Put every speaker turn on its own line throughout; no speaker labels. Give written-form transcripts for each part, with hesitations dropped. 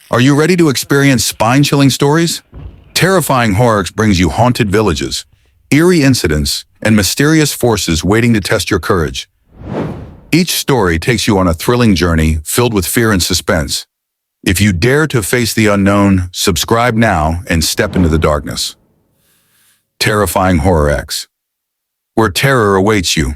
Are you ready to experience spine-chilling stories? Terrifying Horror brings you haunted villages, eerie incidents, and mysterious forces waiting to test your courage. Each story takes you on a thrilling journey filled with fear and suspense. If you dare to face the unknown, subscribe now and step into the darkness. Terrifying Horror X, where terror awaits you.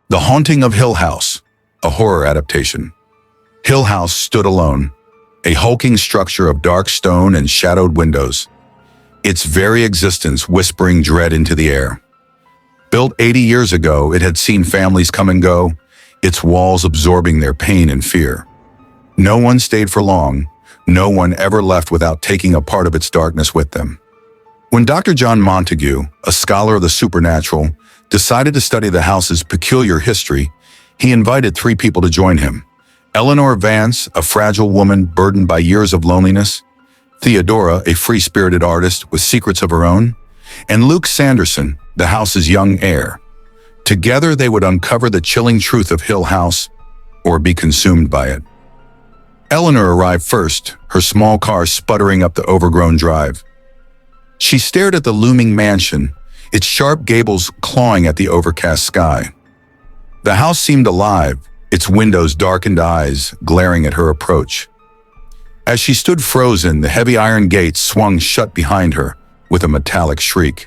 The Haunting of Hill House, a horror adaptation. Hill House stood alone, a hulking structure of dark stone and shadowed windows, its very existence whispering dread into the air. Built 80 years ago, it had seen families come and go, its walls absorbing their pain and fear. No one stayed for long, no one ever left without taking a part of its darkness with them. When Dr. John Montague, a scholar of the supernatural, decided to study the house's peculiar history, he invited 3 people to join him: Eleanor Vance, a fragile woman burdened by years of loneliness; Theodora, a free-spirited artist with secrets of her own; and Luke Sanderson, the house's young heir. Together they would uncover the chilling truth of Hill House, or be consumed by it. Eleanor arrived first, her small car sputtering up the overgrown drive. She stared at the looming mansion, its sharp gables clawing at the overcast sky. The house seemed alive, its windows darkened eyes glaring at her approach. As she stood frozen, the heavy iron gates swung shut behind her with a metallic shriek.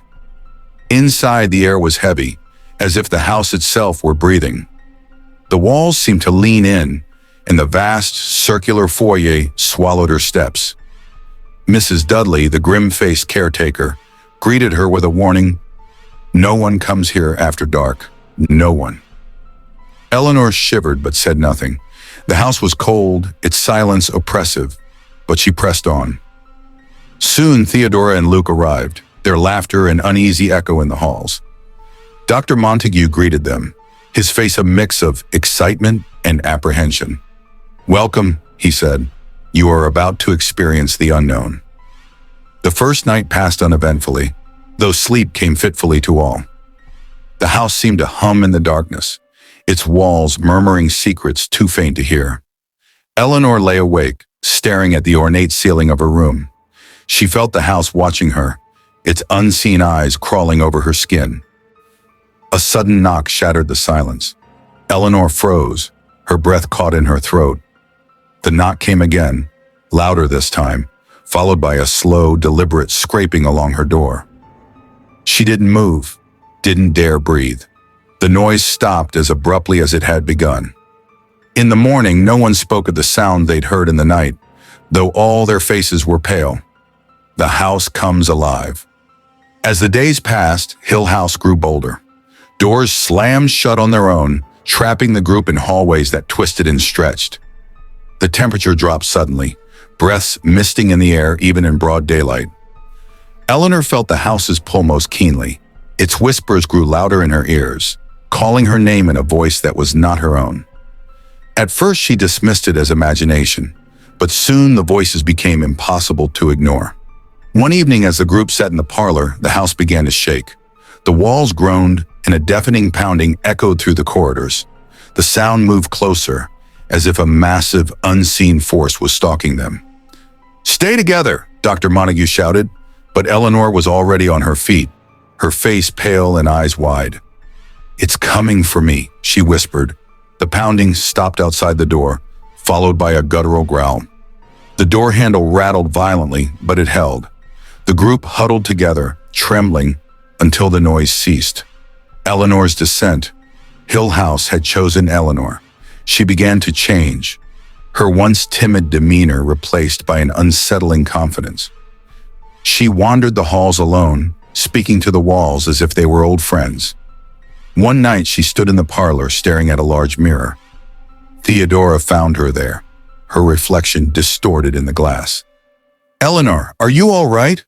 Inside, the air was heavy, as if the house itself were breathing. The walls seemed to lean in, and the vast, circular foyer swallowed her steps. Mrs. Dudley, the grim-faced caretaker, greeted her with a warning: "No one comes here after dark. No one." Eleanor shivered but said nothing. The house was cold, its silence oppressive, but she pressed on. Soon Theodora and Luke arrived, their laughter an uneasy echo in the halls. Dr. Montague greeted them, his face a mix of excitement and apprehension. "Welcome," he said. "You are about to experience the unknown." The first night passed uneventfully, though sleep came fitfully to all. The house seemed to hum in the darkness, its walls murmuring secrets too faint to hear. Eleanor lay awake, staring at the ornate ceiling of her room. She felt the house watching her, its unseen eyes crawling over her skin. A sudden knock shattered the silence. Eleanor froze, her breath caught in her throat. The knock came again, louder this time, followed by a slow, deliberate scraping along her door. She didn't move, didn't dare breathe. The noise stopped as abruptly as it had begun. In the morning, no one spoke of the sound they'd heard in the night, though all their faces were pale. The house comes alive. As the days passed, Hill House grew bolder. Doors slammed shut on their own, trapping the group in hallways that twisted and stretched. The temperature dropped suddenly, breaths misting in the air even in broad daylight. Eleanor felt the house's pull most keenly. Its whispers grew louder in her ears, calling her name in a voice that was not her own. At first she dismissed it as imagination, but soon the voices became impossible to ignore. One evening as the group sat in the parlor, the house began to shake. The walls groaned, and a deafening pounding echoed through the corridors. The sound moved closer, as if a massive, unseen force was stalking them. "Stay together," Dr. Montague shouted, but Eleanor was already on her feet, her face pale and eyes wide. "It's coming for me," she whispered. The pounding stopped outside the door, followed by a guttural growl. The door handle rattled violently, but it held. The group huddled together, trembling, until the noise ceased. Eleanor's descent. Hill House had chosen Eleanor. She began to change, her once timid demeanor replaced by an unsettling confidence. She wandered the halls alone, speaking to the walls as if they were old friends. One night she stood in the parlor staring at a large mirror. Theodora found her there, her reflection distorted in the glass. "Eleanor, are you all right?"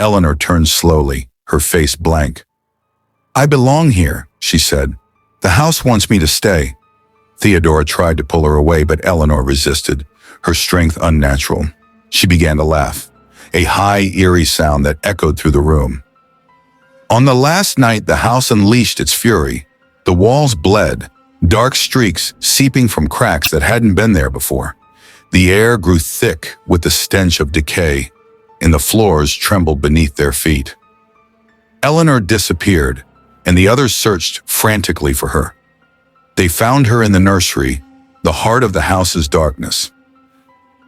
Eleanor turned slowly, her face blank. "I belong here," she said. "The house wants me to stay." Theodora tried to pull her away, but Eleanor resisted, her strength unnatural. She began to laugh, a high, eerie sound that echoed through the room. On the last night, the house unleashed its fury. The walls bled, dark streaks seeping from cracks that hadn't been there before. The air grew thick with the stench of decay, and the floors trembled beneath their feet. Eleanor disappeared, and the others searched frantically for her. They found her in the nursery, the heart of the house's darkness.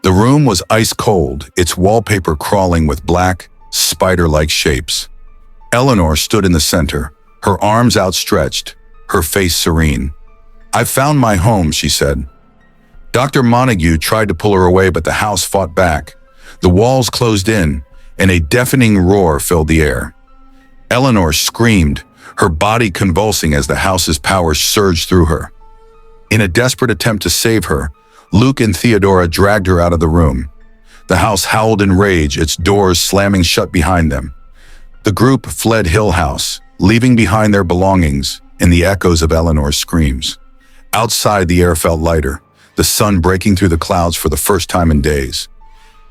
The room was ice cold, its wallpaper crawling with black, spider-like shapes. Eleanor stood in the center, her arms outstretched, her face serene. "I've found my home," she said. Dr. Montague tried to pull her away, but the house fought back. The walls closed in, and a deafening roar filled the air. Eleanor screamed, her body convulsing as the house's power surged through her. In a desperate attempt to save her, Luke and Theodora dragged her out of the room. The house howled in rage, its doors slamming shut behind them. The group fled Hill House, leaving behind their belongings and the echoes of Eleanor's screams. Outside, the air felt lighter, the sun breaking through the clouds for the first time in days.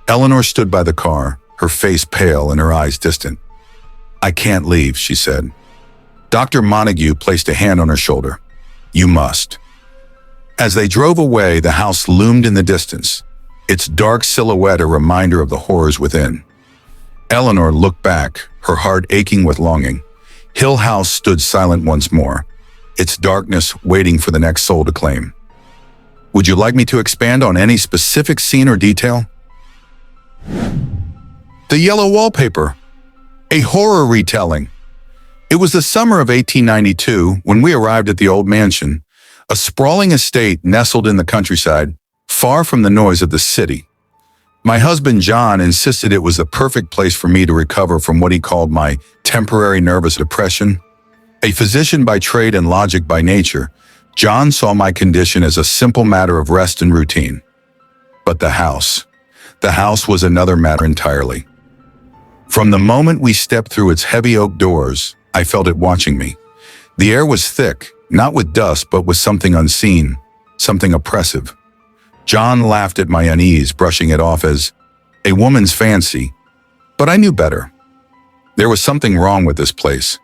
Eleanor stood by the car, her face pale and her eyes distant. "I can't leave," she said. Dr. Montague placed a hand on her shoulder. "You must." As they drove away, the house loomed in the distance, its dark silhouette a reminder of the horrors within. Eleanor looked back, her heart aching with longing. Hill House stood silent once more, its darkness waiting for the next soul to claim. Would you like me to expand on any specific scene or detail? The yellow wallpaper. A horror retelling. It was the summer of 1892 when we arrived at the old mansion, a sprawling estate nestled in the countryside, far from the noise of the city. My husband John insisted it was the perfect place for me to recover from what he called my temporary nervous depression. A physician by trade and logic by nature, John saw my condition as a simple matter of rest and routine. But the house was another matter entirely. From the moment we stepped through its heavy oak doors, I felt it watching me. The air was thick, not with dust, but with something unseen, something oppressive. John laughed at my unease, brushing it off as a woman's fancy, but I knew better. There was something wrong with this place.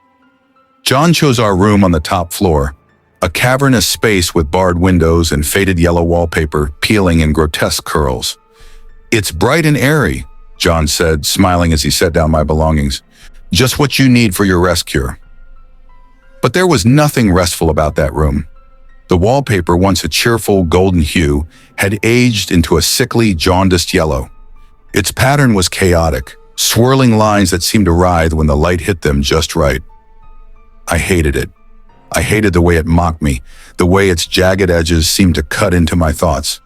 John chose our room on the top floor, a cavernous space with barred windows and faded yellow wallpaper peeling in grotesque curls. "It's bright and airy," John said, smiling as he set down my belongings. "Just what you need for your rest cure." But there was nothing restful about that room. The wallpaper, once a cheerful golden hue, had aged into a sickly, jaundiced yellow. Its pattern was chaotic, swirling lines that seemed to writhe when the light hit them just right. I hated it. I hated the way it mocked me, the way its jagged edges seemed to cut into my thoughts.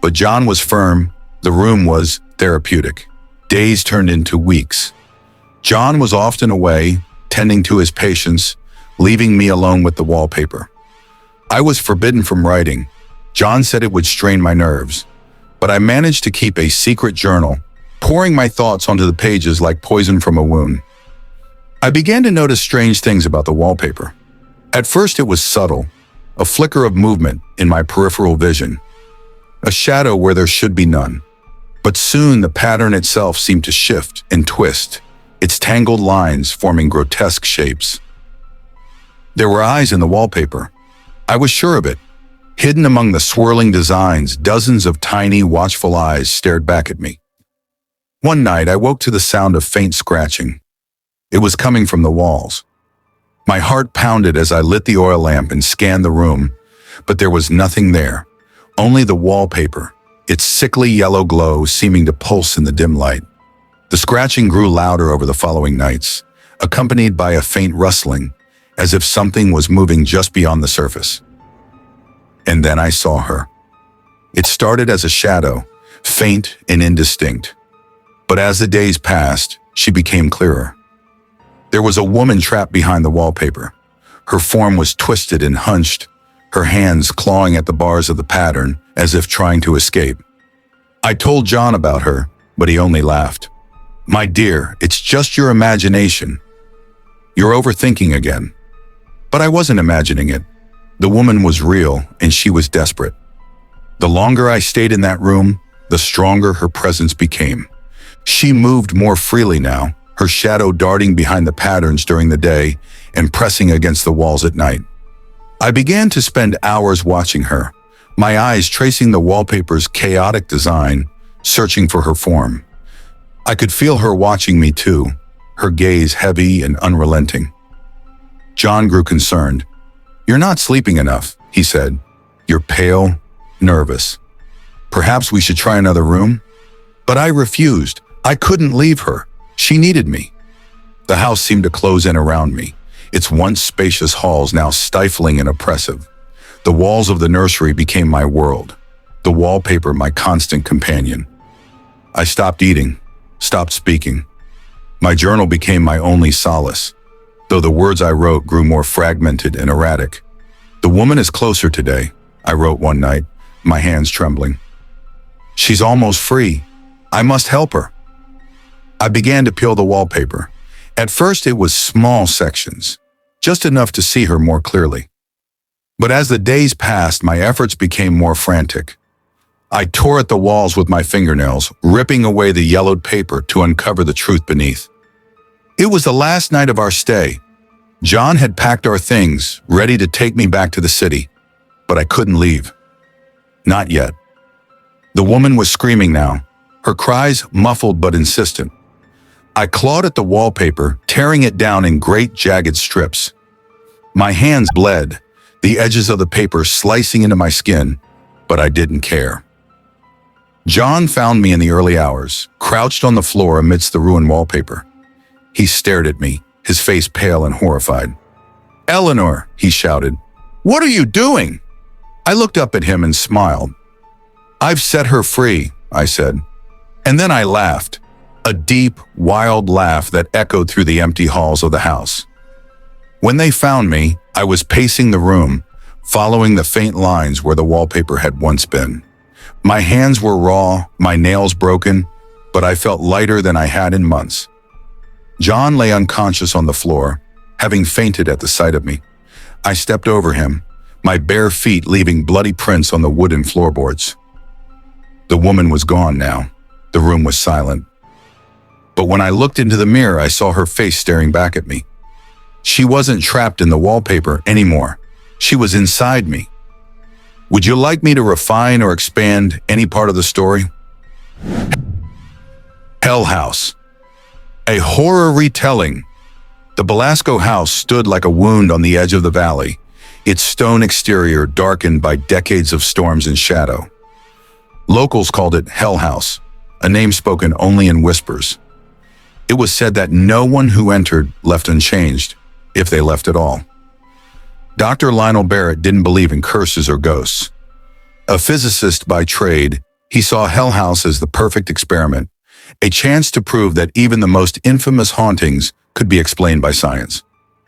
But John was firm. The room was therapeutic. Days turned into weeks. John was often away, tending to his patients, leaving me alone with the wallpaper. I was forbidden from writing. John said it would strain my nerves, but I managed to keep a secret journal, pouring my thoughts onto the pages like poison from a wound. I began to notice strange things about the wallpaper. At first it was subtle, a flicker of movement in my peripheral vision, a shadow where there should be none. But soon the pattern itself seemed to shift and twist, its tangled lines forming grotesque shapes. There were eyes in the wallpaper. I was sure of it. Hidden among the swirling designs, dozens of tiny, watchful eyes stared back at me. One night, I woke to the sound of faint scratching. It was coming from the walls. My heart pounded as I lit the oil lamp and scanned the room, but there was nothing there, only the wallpaper, its sickly yellow glow seeming to pulse in the dim light. The scratching grew louder over the following nights, accompanied by a faint rustling, as if something was moving just beyond the surface. And then I saw her. It started as a shadow, faint and indistinct. But as the days passed, she became clearer. There was a woman trapped behind the wallpaper. Her form was twisted and hunched, her hands clawing at the bars of the pattern as if trying to escape. I told John about her, but he only laughed. "My dear, it's just your imagination. You're overthinking again." But I wasn't imagining it. The woman was real, and she was desperate. The longer I stayed in that room, the stronger her presence became. She moved more freely now, her shadow darting behind the patterns during the day and pressing against the walls at night. I began to spend hours watching her, my eyes tracing the wallpaper's chaotic design, searching for her form. I could feel her watching me too, her gaze heavy and unrelenting. John grew concerned. "You're not sleeping enough," he said. "You're pale, nervous. Perhaps we should try another room?" But I refused. I couldn't leave her. She needed me. The house seemed to close in around me, its once spacious halls now stifling and oppressive. The walls of the nursery became my world, the wallpaper my constant companion. I stopped eating, stopped speaking. My journal became my only solace, though the words I wrote grew more fragmented and erratic. "The woman is closer today," I wrote one night, my hands trembling. "She's almost free. I must help her." I began to peel the wallpaper. At first it was small sections, just enough to see her more clearly. But as the days passed, my efforts became more frantic. I tore at the walls with my fingernails, ripping away the yellowed paper to uncover the truth beneath. It was the last night of our stay. John had packed our things, ready to take me back to the city, but I couldn't leave. Not yet. The woman was screaming now, her cries muffled but insistent. I clawed at the wallpaper, tearing it down in great jagged strips. My hands bled, the edges of the paper slicing into my skin, but I didn't care. John found me in the early hours, crouched on the floor amidst the ruined wallpaper. He stared at me, his face pale and horrified. "Eleanor," he shouted, "what are you doing?" I looked up at him and smiled. "I've set her free," I said. And then I laughed, a deep, wild laugh that echoed through the empty halls of the house. When they found me, I was pacing the room, following the faint lines where the wallpaper had once been. My hands were raw, my nails broken, but I felt lighter than I had in months. John lay unconscious on the floor, having fainted at the sight of me. I stepped over him, my bare feet leaving bloody prints on the wooden floorboards. The woman was gone now. The room was silent. But when I looked into the mirror, I saw her face staring back at me. She wasn't trapped in the wallpaper anymore. She was inside me. Would you like me to refine or expand any part of the story? Hell House. A horror retelling. The Belasco house stood like a wound on the edge of the valley, its stone exterior darkened by decades of storms and shadow. Locals called it Hell House, a name spoken only in whispers. It was said that no one who entered left unchanged, if they left at all. Dr. Lionel Barrett didn't believe in curses or ghosts. A physicist by trade, he saw Hell House as the perfect experiment, a chance to prove that even the most infamous hauntings could be explained by science.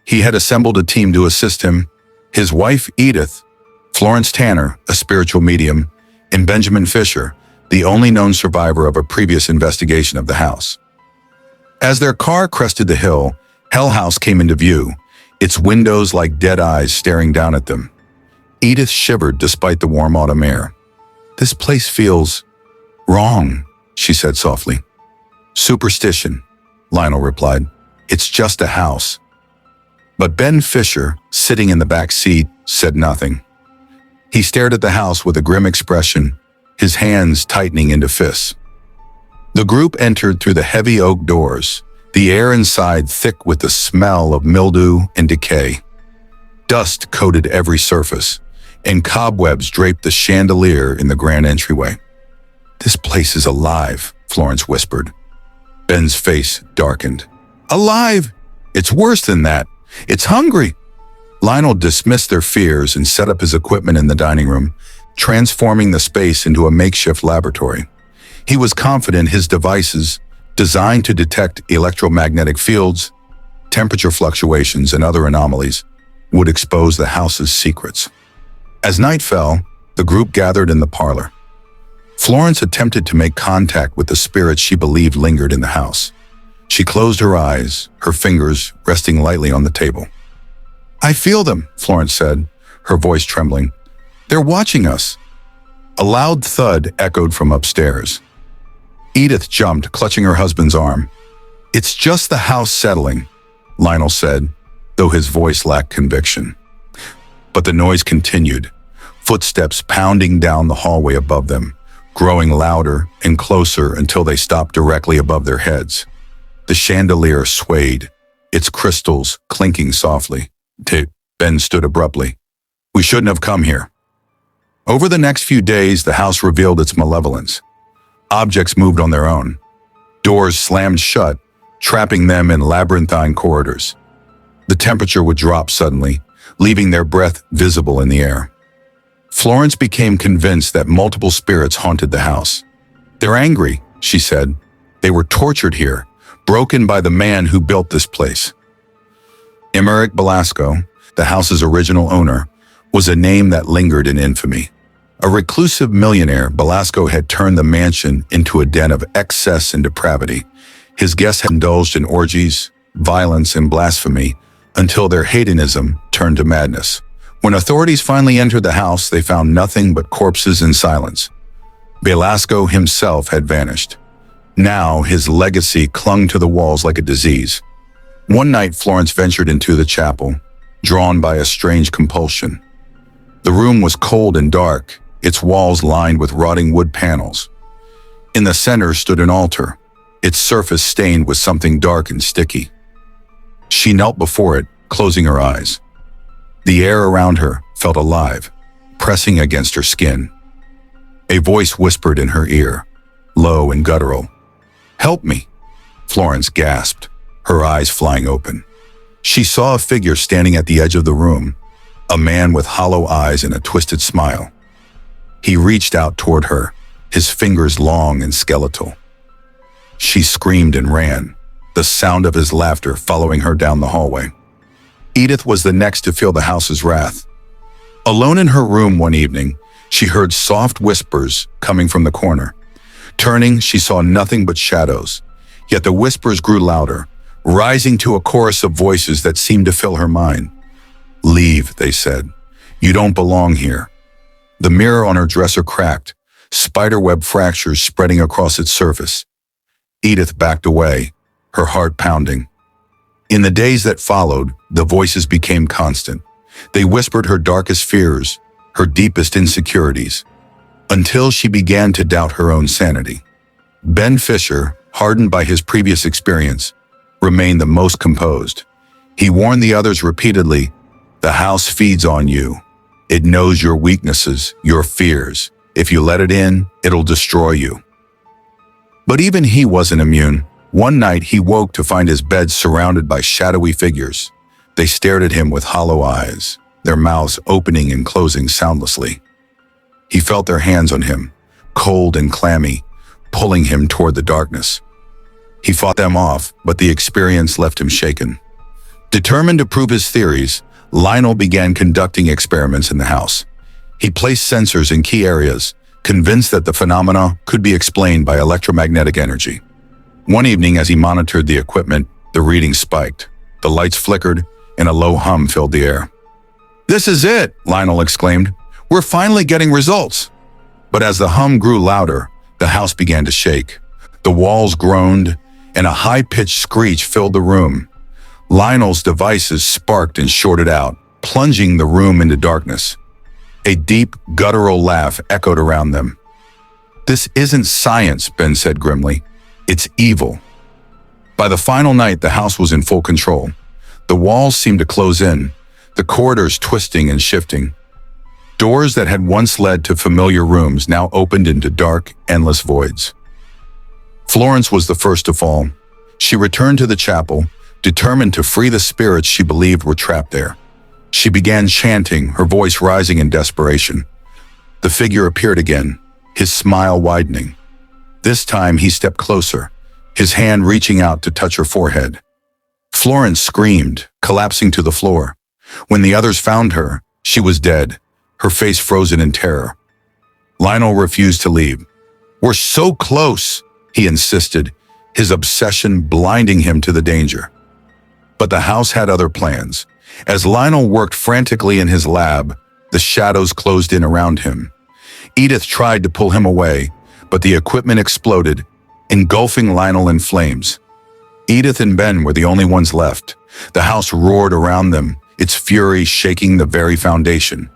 He had assembled a team to assist him, his wife Edith, Florence Tanner, a spiritual medium, and Benjamin Fisher, the only known survivor of a previous investigation of the house. As their car crested the hill, Hell House came into view, its windows like dead eyes staring down at them. Edith shivered despite the warm autumn air. "This place feels wrong," she said softly. "Superstition," Lionel replied. "It's just a house." But Ben Fisher, sitting in the back seat, said nothing. He stared at the house with a grim expression, his hands tightening into fists. The group entered through the heavy oak doors, the air inside thick with the smell of mildew and decay. Dust coated every surface, and cobwebs draped the chandelier in the grand entryway. "This place is alive," Florence whispered. Ben's face darkened. "Alive? It's worse than that. It's hungry." Lionel dismissed their fears and set up his equipment in the dining room, transforming the space into a makeshift laboratory. He was confident his devices, designed to detect electromagnetic fields, temperature fluctuations, and other anomalies, would expose the house's secrets. As night fell, the group gathered in the parlor. Florence attempted to make contact with the spirits she believed lingered in the house. She closed her eyes, her fingers resting lightly on the table. "I feel them," Florence said, her voice trembling. "They're watching us." A loud thud echoed from upstairs. Edith jumped, clutching her husband's arm. "It's just the house settling," Lionel said, though his voice lacked conviction. But the noise continued, footsteps pounding down the hallway above them, growing louder and closer until they stopped directly above their heads. The chandelier swayed, its crystals clinking softly. Ben stood abruptly. "We shouldn't have come here." Over the next few days, the house revealed its malevolence. Objects moved on their own. Doors slammed shut, trapping them in labyrinthine corridors. The temperature would drop suddenly, leaving their breath visible in the air. Florence became convinced that multiple spirits haunted the house. "They're angry," she said. "They were tortured here, broken by the man who built this place." Emerick Belasco, the house's original owner, was a name that lingered in infamy. A reclusive millionaire, Belasco had turned the mansion into a den of excess and depravity. His guests had indulged in orgies, violence, and blasphemy until their hedonism turned to madness. When authorities finally entered the house, they found nothing but corpses and silence. Belasco himself had vanished. Now his legacy clung to the walls like a disease. One night, Florence ventured into the chapel, drawn by a strange compulsion. The room was cold and dark, its walls lined with rotting wood panels. In the center stood an altar, its surface stained with something dark and sticky. She knelt before it, closing her eyes. The air around her felt alive, pressing against her skin. A voice whispered in her ear, low and guttural. "Help me," Florence gasped, her eyes flying open. She saw a figure standing at the edge of the room, a man with hollow eyes and a twisted smile. He reached out toward her, his fingers long and skeletal. She screamed and ran, the sound of his laughter following her down the hallway. Edith was the next to feel the house's wrath. Alone in her room one evening, she heard soft whispers coming from the corner. Turning, she saw nothing but shadows, yet the whispers grew louder, rising to a chorus of voices that seemed to fill her mind. "Leave," they said. "You don't belong here." The mirror on her dresser cracked, spiderweb fractures spreading across its surface. Edith backed away, her heart pounding. In the days that followed, the voices became constant. They whispered her darkest fears, her deepest insecurities, until she began to doubt her own sanity. Ben Fisher, hardened by his previous experience, remained the most composed. He warned the others repeatedly, "The house feeds on you. It knows your weaknesses, your fears. If you let it in, it'll destroy you." But even he wasn't immune. One night he woke to find his bed surrounded by shadowy figures. They stared at him with hollow eyes, their mouths opening and closing soundlessly. He felt their hands on him, cold and clammy, pulling him toward the darkness. He fought them off, but the experience left him shaken. Determined to prove his theories, Lionel began conducting experiments in the house. He placed sensors in key areas, convinced that the phenomena could be explained by electromagnetic energy. One evening, as he monitored the equipment, the reading spiked. The lights flickered, and a low hum filled the air. "This is it!" Lionel exclaimed. "We're finally getting results!" But as the hum grew louder, the house began to shake. The walls groaned, and a high-pitched screech filled the room. Lionel's devices sparked and shorted out, plunging the room into darkness. A deep, guttural laugh echoed around them. "This isn't science," Ben said grimly. "It's evil." By the final night, the house was in full control. The walls seemed to close in, the corridors twisting and shifting. Doors that had once led to familiar rooms now opened into dark, endless voids. Florence was the first to fall. She returned to the chapel, determined to free the spirits she believed were trapped there. She began chanting, her voice rising in desperation. The figure appeared again, his smile widening. This time he stepped closer, his hand reaching out to touch her forehead. Florence screamed, collapsing to the floor. When the others found her, she was dead, her face frozen in terror. Lionel refused to leave. "We're so close," he insisted, his obsession blinding him to the danger. But the house had other plans. As Lionel worked frantically in his lab, the shadows closed in around him. Edith tried to pull him away, but the equipment exploded, engulfing Lionel in flames. Edith and Ben were the only ones left. The house roared around them, its fury shaking the very foundation.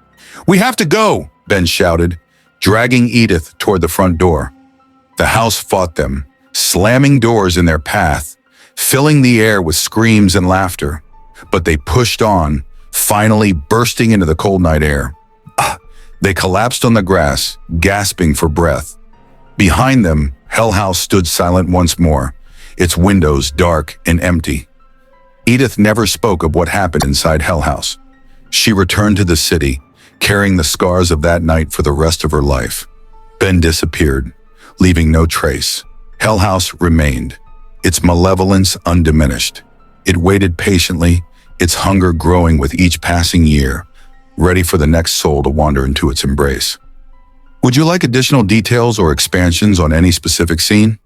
"We have to go!" Ben shouted, dragging Edith toward the front door. The house fought them, slamming doors in their path, filling the air with screams and laughter. But they pushed on, finally bursting into the cold night air. They collapsed on the grass, gasping for breath. Behind them, Hell House stood silent once more, its windows dark and empty. Edith never spoke of what happened inside Hell House. She returned to the city, carrying the scars of that night for the rest of her life. Ben disappeared, leaving no trace. Hell House remained, its malevolence undiminished. It waited patiently, its hunger growing with each passing year, ready for the next soul to wander into its embrace. Would you like additional details or expansions on any specific scene?